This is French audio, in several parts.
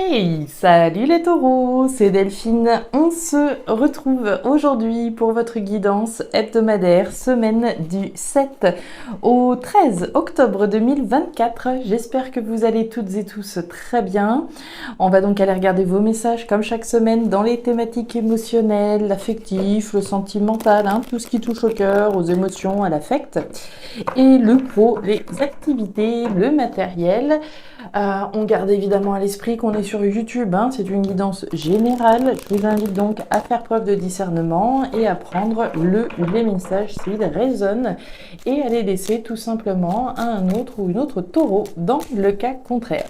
Hey, salut les taureaux, c'est Delphine. On se retrouve aujourd'hui pour votre guidance hebdomadaire, semaine du 7 au 13 octobre 2024. J'espère que vous allez toutes et tous très bien. On va donc aller regarder vos messages comme chaque semaine dans les thématiques émotionnelles, l'affectif, le sentimental, tout ce qui touche au cœur, aux émotions, à l'affect. Et le pro, les activités, le matériel. On garde évidemment à l'esprit qu'on est sur YouTube, c'est une guidance générale. Je vous invite donc à faire preuve de discernement et à prendre les messages s'ils résonnent et à les laisser tout simplement à un autre ou une autre taureau dans le cas contraire.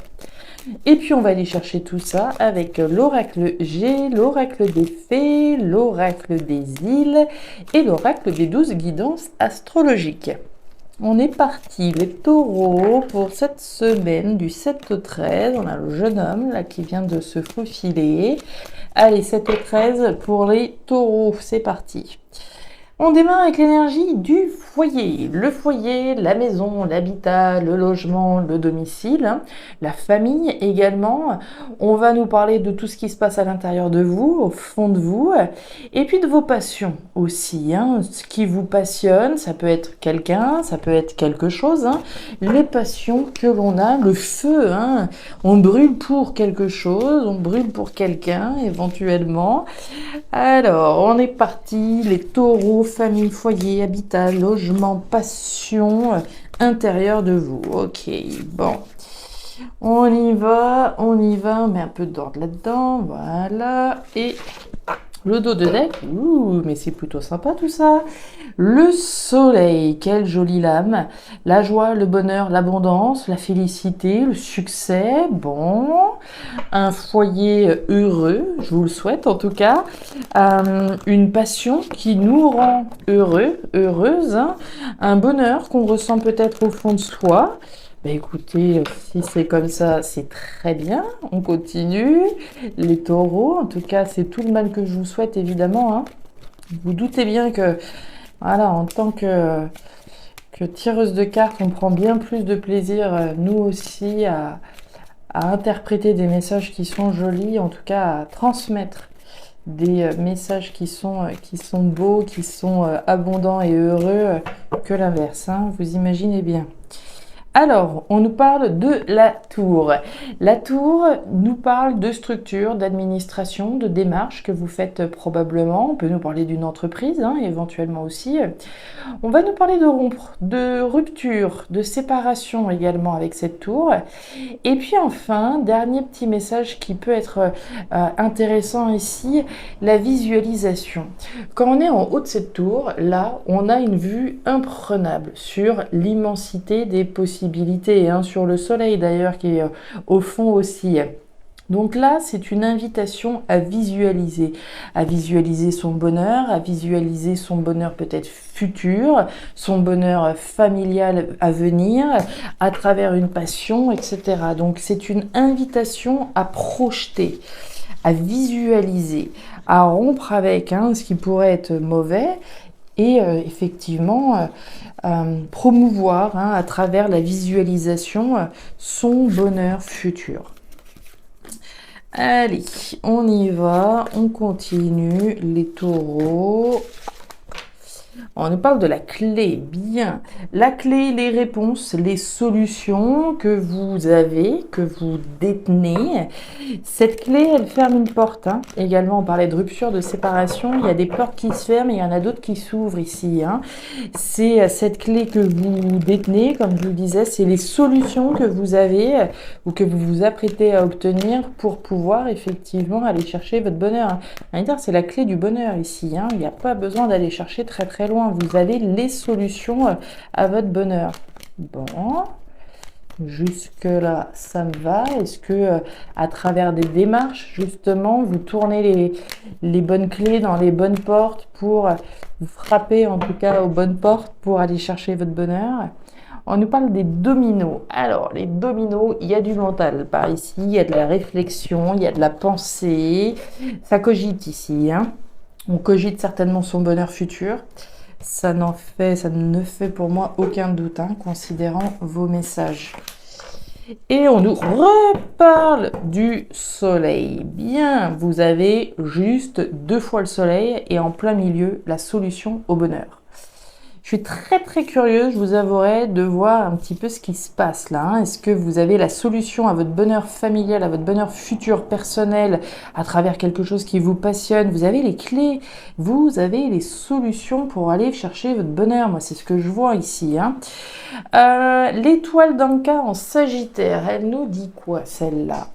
Et puis on va aller chercher tout ça avec l'oracle G, l'oracle des fées, l'oracle des îles et l'oracle des 12 guidances astrologiques. On est parti, les taureaux, pour cette semaine du 7 au 13. On a le jeune homme là qui vient de se faufiler. Allez, 7 au 13 pour les taureaux, c'est parti. On démarre avec l'énergie du foyer. Le foyer, la maison, l'habitat, le logement, le domicile, la famille également. On va nous parler de tout ce qui se passe à l'intérieur de vous, au fond de vous, et puis de vos passions aussi. Ce qui vous passionne, ça peut être quelqu'un, ça peut être quelque chose. Les passions que l'on a, le feu, on brûle pour quelque chose, on brûle pour quelqu'un éventuellement. Alors, on est parti, les taureaux, famille, foyer, habitat, logement, passion, intérieur de vous. Ok, bon. On y va, on met un peu d'ordre là-dedans, voilà. Et le dos de deck, mais c'est plutôt sympa tout ça. Le soleil, quelle jolie lame. La joie, le bonheur, l'abondance, la félicité, le succès, bon. Un foyer heureux, je vous le souhaite en tout cas. Une passion qui nous rend heureux, heureuse. Un bonheur qu'on ressent peut-être au fond de soi. Écoutez, si c'est comme ça, c'est très bien. On continue. Les taureaux, en tout cas, c'est tout le mal que je vous souhaite, évidemment. Vous doutez bien que, voilà, en tant que tireuse de cartes, on prend bien plus de plaisir, nous aussi, à interpréter des messages qui sont jolis, en tout cas à transmettre des messages qui sont beaux, qui sont abondants et heureux, que l'inverse. Vous imaginez bien. Alors, on nous parle de la tour. La tour nous parle de structure, d'administration, de démarche que vous faites probablement. On peut nous parler d'une entreprise, éventuellement aussi. On va nous parler de rompre, de rupture, de séparation également avec cette tour. Et puis enfin, dernier petit message qui peut être intéressant ici, la visualisation. Quand on est en haut de cette tour, là, on a une vue imprenable sur l'immensité des possibilités, sur le soleil d'ailleurs qui est au fond aussi. Donc là, c'est une invitation à visualiser son bonheur, à visualiser son bonheur peut-être futur, son bonheur familial à venir, à travers une passion, etc. Donc c'est une invitation à projeter, à visualiser, à rompre avec ce qui pourrait être mauvais et effectivement promouvoir à travers la visualisation son bonheur futur. Allez, on y va, on continue, les taureaux. On nous parle de la clé, bien. La clé, les réponses, les solutions que vous avez, que vous détenez. Cette clé, elle ferme une porte. Également, on parlait de rupture, de séparation. Il y a des portes qui se ferment et il y en a d'autres qui s'ouvrent ici. C'est cette clé que vous détenez, comme je vous le disais, c'est les solutions que vous avez ou que vous vous apprêtez à obtenir pour pouvoir effectivement aller chercher votre bonheur. C'est la clé du bonheur ici. Il n'y a pas besoin d'aller chercher très très loin. Vous avez les solutions à votre bonheur. Bon, jusque là, ça me va. Est-ce que à travers des démarches, justement, vous tournez les bonnes clés dans les bonnes portes pour vous frapper, en tout cas, aux bonnes portes pour aller chercher votre bonheur? On nous parle des dominos. Alors, les dominos, il y a du mental par ici, il y a de la réflexion, il y a de la pensée. Ça cogite ici. On cogite certainement son bonheur futur. Ça ne fait pour moi aucun doute, considérant vos messages. Et on nous reparle du soleil. Bien, vous avez juste 2 fois le soleil et en plein milieu, la solution au bonheur. Je suis très curieuse, je vous avouerai, de voir un petit peu ce qui se passe là. Est-ce que vous avez la solution à votre bonheur familial, à votre bonheur futur personnel, à travers quelque chose qui vous passionne? Vous avez les clés, vous avez les solutions pour aller chercher votre bonheur. Moi, c'est ce que je vois ici. L'étoile d'Anka en Sagittaire, elle nous dit quoi celle-là?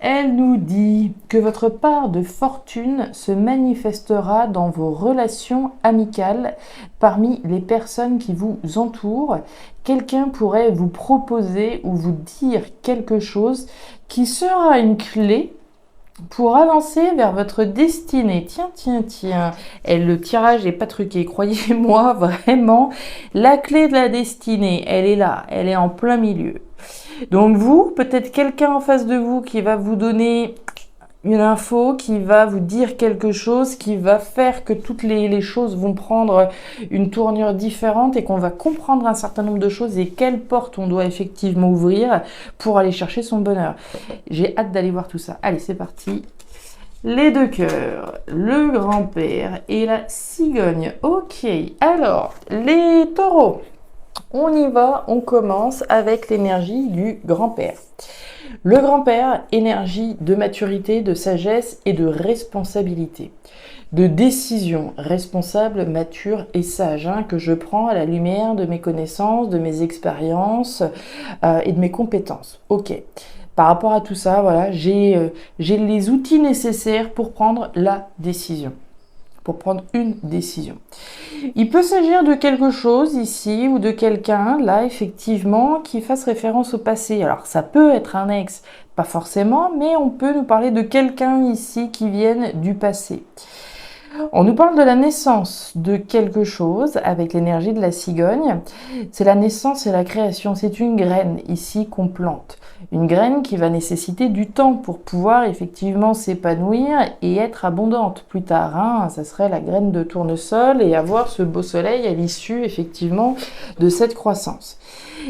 Elle nous dit que votre part de fortune se manifestera dans vos relations amicales parmi les personnes qui vous entourent. Quelqu'un pourrait vous proposer ou vous dire quelque chose qui sera une clé pour avancer vers votre destinée. Tiens. Et le tirage n'est pas truqué, croyez-moi, vraiment. La clé de la destinée, elle est là, elle est en plein milieu. Donc vous, peut-être quelqu'un en face de vous qui va vous donner une info, qui va vous dire quelque chose, qui va faire que toutes les choses vont prendre une tournure différente et qu'on va comprendre un certain nombre de choses et quelle porte on doit effectivement ouvrir pour aller chercher son bonheur. J'ai hâte d'aller voir tout ça. Allez, c'est parti. Les 2 cœurs, le grand-père et la cigogne. Ok, alors, les taureaux. On y va, on commence avec l'énergie du grand-père. Le grand-père, énergie de maturité, de sagesse et de responsabilité. De décision responsable, mature et sage, que je prends à la lumière de mes connaissances, de mes expériences et de mes compétences. Ok. Par rapport à tout ça, voilà, j'ai les outils nécessaires pour prendre la décision. Pour prendre une décision. Il peut s'agir de quelque chose ici ou de quelqu'un, là, effectivement, qui fasse référence au passé. Alors, ça peut être un ex, pas forcément, mais on peut nous parler de quelqu'un ici qui vienne du passé. On nous parle de la naissance de quelque chose avec l'énergie de la cigogne. C'est la naissance et la création. C'est une graine ici qu'on plante. Une graine qui va nécessiter du temps pour pouvoir effectivement s'épanouir et être abondante plus tard. Ça serait la graine de tournesol et avoir ce beau soleil à l'issue effectivement de cette croissance.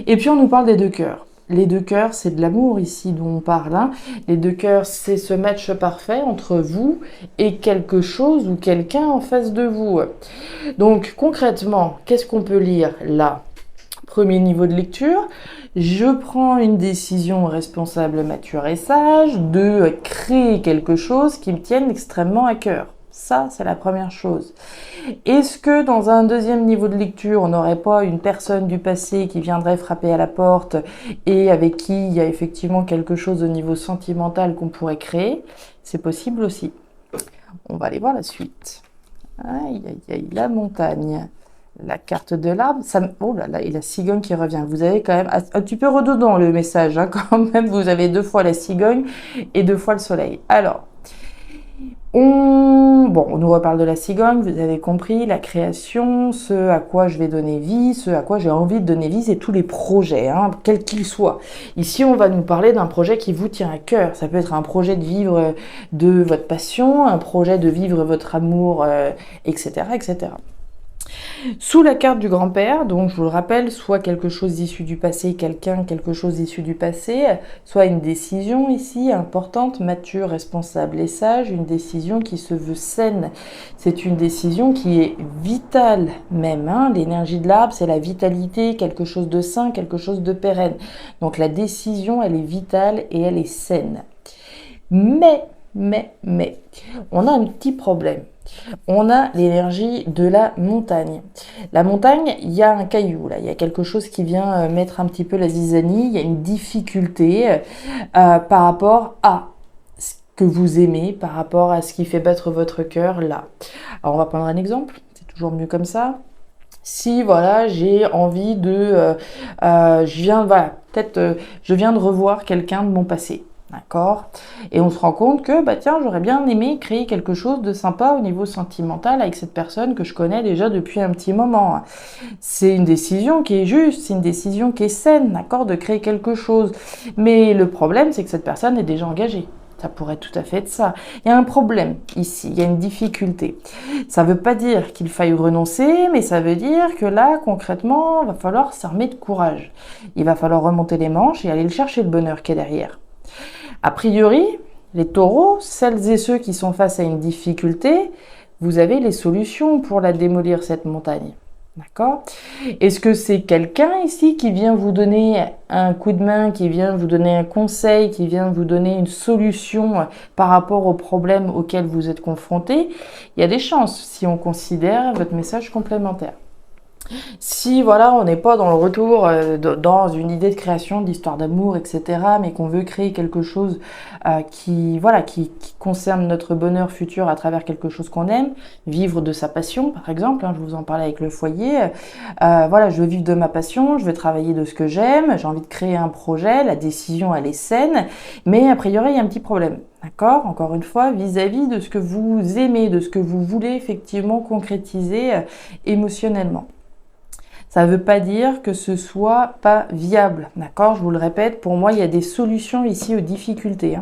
Et puis on nous parle des 2 cœurs. Les 2 cœurs, c'est de l'amour ici dont on parle. Les 2 cœurs, c'est ce match parfait entre vous et quelque chose ou quelqu'un en face de vous. Donc concrètement, qu'est-ce qu'on peut lire là? Premier niveau de lecture, je prends une décision responsable, mature et sage de créer quelque chose qui me tienne extrêmement à cœur. Ça, c'est la première chose. Est-ce que dans un deuxième niveau de lecture, on n'aurait pas une personne du passé qui viendrait frapper à la porte et avec qui il y a effectivement quelque chose au niveau sentimental qu'on pourrait créer? C'est possible aussi. On va aller voir la suite. Aïe, la montagne. La carte de l'arbre, oh là là, et la cigogne qui revient. Vous avez quand même un petit peu redondant le message, quand même. Vous avez 2 fois la cigogne et 2 fois le soleil. Alors, on nous reparle de la cigogne, vous avez compris, la création, ce à quoi je vais donner vie, ce à quoi j'ai envie de donner vie, c'est tous les projets, quels qu'ils soient. Ici, on va nous parler d'un projet qui vous tient à cœur. Ça peut être un projet de vivre de votre passion, un projet de vivre votre amour, etc., etc. Sous la carte du grand-père, donc je vous le rappelle, soit quelque chose issu du passé, quelque chose issu du passé, soit une décision ici importante, mature, responsable et sage, une décision qui se veut saine. C'est une décision qui est vitale même. L'énergie de l'arbre, c'est la vitalité, quelque chose de sain, quelque chose de pérenne. Donc la décision, elle est vitale et elle est saine. Mais, on a un petit problème. On a l'énergie de la montagne. La montagne, il y a un caillou, là, il y a quelque chose qui vient mettre un petit peu la zizanie, il y a une difficulté par rapport à ce que vous aimez, par rapport à ce qui fait battre votre cœur, là. Alors on va prendre un exemple, c'est toujours mieux comme ça. Si voilà, j'ai envie de, je viens de revoir quelqu'un de mon passé. D'accord? Et on se rend compte que, tiens, j'aurais bien aimé créer quelque chose de sympa au niveau sentimental avec cette personne que je connais déjà depuis un petit moment. C'est une décision qui est juste, c'est une décision qui est saine, d'accord, de créer quelque chose. Mais le problème, c'est que cette personne est déjà engagée. Ça pourrait tout à fait être ça. Il y a un problème ici, il y a une difficulté. Ça ne veut pas dire qu'il faille renoncer, mais ça veut dire que là, concrètement, il va falloir s'armer de courage. Il va falloir remonter les manches et aller le chercher le bonheur qui est derrière. A priori, les taureaux, celles et ceux qui sont face à une difficulté, vous avez les solutions pour la démolir, cette montagne. D'accord? Est-ce que c'est quelqu'un ici qui vient vous donner un coup de main, qui vient vous donner un conseil, qui vient vous donner une solution par rapport au problème auquel vous êtes confronté? Il y a des chances si on considère votre message complémentaire. Si voilà, on n'est pas dans le retour, dans une idée de création, d'histoire d'amour, etc., mais qu'on veut créer quelque chose qui concerne notre bonheur futur à travers quelque chose qu'on aime, vivre de sa passion, par exemple, je vous en parlais avec le foyer, je veux vivre de ma passion, je veux travailler de ce que j'aime, j'ai envie de créer un projet, la décision elle est saine, mais a priori il y a un petit problème. D'accord? Encore une fois, vis-à-vis de ce que vous aimez, de ce que vous voulez effectivement concrétiser émotionnellement. Ça ne veut pas dire que ce soit pas viable, d'accord? Je vous le répète, pour moi, il y a des solutions ici aux difficultés.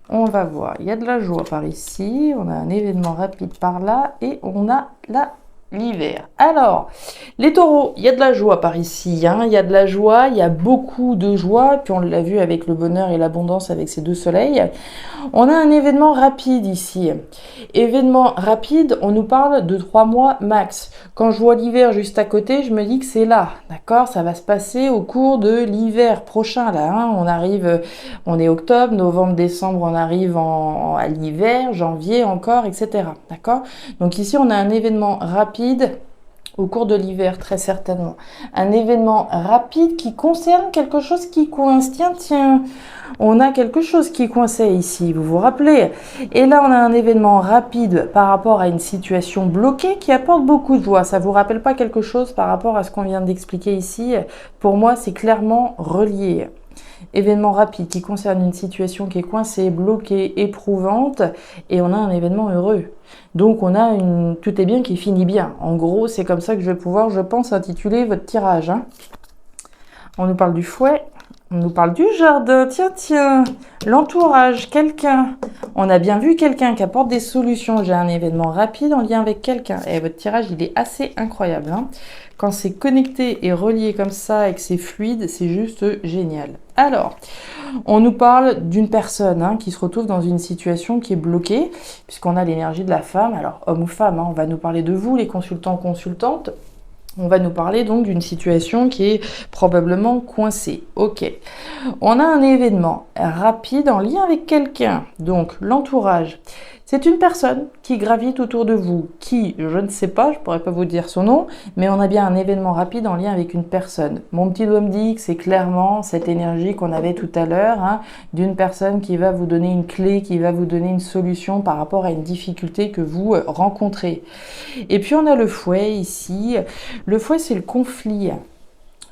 On va voir, il y a de la joie par ici, on a un événement rapide par là et on a l'hiver. Alors, les taureaux, il y a de la joie par ici, il y a de la joie, il y a beaucoup de joie, puis on l'a vu avec le bonheur et l'abondance avec ces deux soleils. On a un événement rapide ici. Événement rapide, on nous parle de 3 mois max. Quand je vois l'hiver juste à côté, je me dis que c'est là, d'accord? Ça va se passer au cours de l'hiver prochain, là. On est octobre, novembre, décembre, on arrive à l'hiver, janvier encore, etc. D'accord? Donc ici, on a un événement rapide au cours de l'hiver, très certainement. Un événement rapide qui concerne quelque chose qui coince. Tiens, on a quelque chose qui coinçait ici, vous vous rappelez? Et là, on a un événement rapide par rapport à une situation bloquée qui apporte beaucoup de joie. Ça vous rappelle pas quelque chose par rapport à ce qu'on vient d'expliquer ici? Pour moi, c'est clairement relié. Événement rapide qui concerne une situation qui est coincée, bloquée, éprouvante, et on a un événement heureux. Donc on a tout est bien qui finit bien. En gros, c'est comme ça que je vais pouvoir, je pense, intituler votre tirage. On nous parle du fouet, on nous parle du jardin, tiens, l'entourage, quelqu'un. On a bien vu quelqu'un qui apporte des solutions. J'ai un événement rapide en lien avec quelqu'un. Et votre tirage, il est assez incroyable. Quand c'est connecté et relié comme ça et que c'est fluide, c'est juste génial. Alors, on nous parle d'une personne qui se retrouve dans une situation qui est bloquée, puisqu'on a l'énergie de la femme. Alors, homme ou femme, on va nous parler de vous, les consultants, consultantes. On va nous parler donc d'une situation qui est probablement coincée. Ok. On a un événement rapide en lien avec quelqu'un. Donc, l'entourage. C'est une personne qui gravite autour de vous, qui, je ne sais pas, je pourrais pas vous dire son nom, mais on a bien un événement rapide en lien avec une personne. Mon petit doigt me dit que c'est clairement cette énergie qu'on avait tout à l'heure, d'une personne qui va vous donner une clé, qui va vous donner une solution par rapport à une difficulté que vous rencontrez. Et puis on a le fouet ici. Le fouet, c'est le conflit.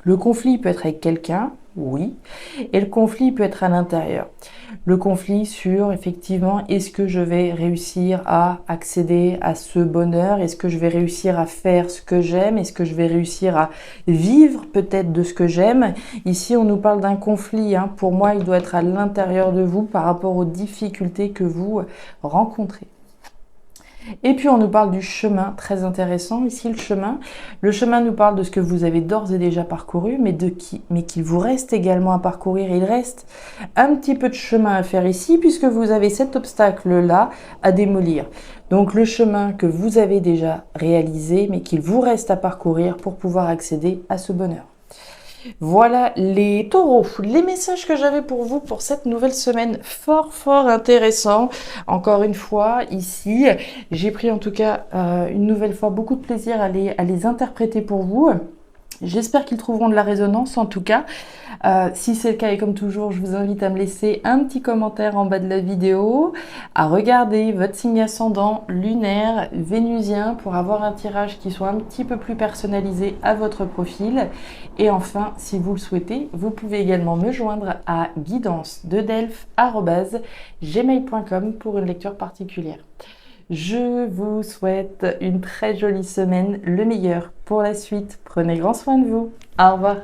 Le conflit peut être avec quelqu'un, oui, et le conflit peut être à l'intérieur. Le conflit sur, effectivement, est-ce que je vais réussir à accéder à ce bonheur? Est-ce que je vais réussir à faire ce que j'aime? Est-ce que je vais réussir à vivre peut-être de ce que j'aime? Ici, on nous parle d'un conflit. Pour moi, il doit être à l'intérieur de vous par rapport aux difficultés que vous rencontrez. Et puis on nous parle du chemin, très intéressant ici le chemin. Le chemin nous parle de ce que vous avez d'ores et déjà parcouru, mais qu'il vous reste également à parcourir. Il reste un petit peu de chemin à faire ici, puisque vous avez cet obstacle-là à démolir. Donc le chemin que vous avez déjà réalisé, mais qu'il vous reste à parcourir pour pouvoir accéder à ce bonheur. Voilà les taureaux, les messages que j'avais pour vous pour cette nouvelle semaine, fort intéressant. Encore une fois, ici, j'ai pris en tout cas une nouvelle fois beaucoup de plaisir à les interpréter pour vous. J'espère qu'ils trouveront de la résonance en tout cas. Si c'est le cas et comme toujours, je vous invite à me laisser un petit commentaire en bas de la vidéo, à regarder votre signe ascendant lunaire, vénusien pour avoir un tirage qui soit un petit peu plus personnalisé à votre profil. Et enfin, si vous le souhaitez, vous pouvez également me joindre à guidance-de-delphes@gmail.com pour une lecture particulière. Je vous souhaite une très jolie semaine, le meilleur pour la suite. Prenez grand soin de vous. Au revoir.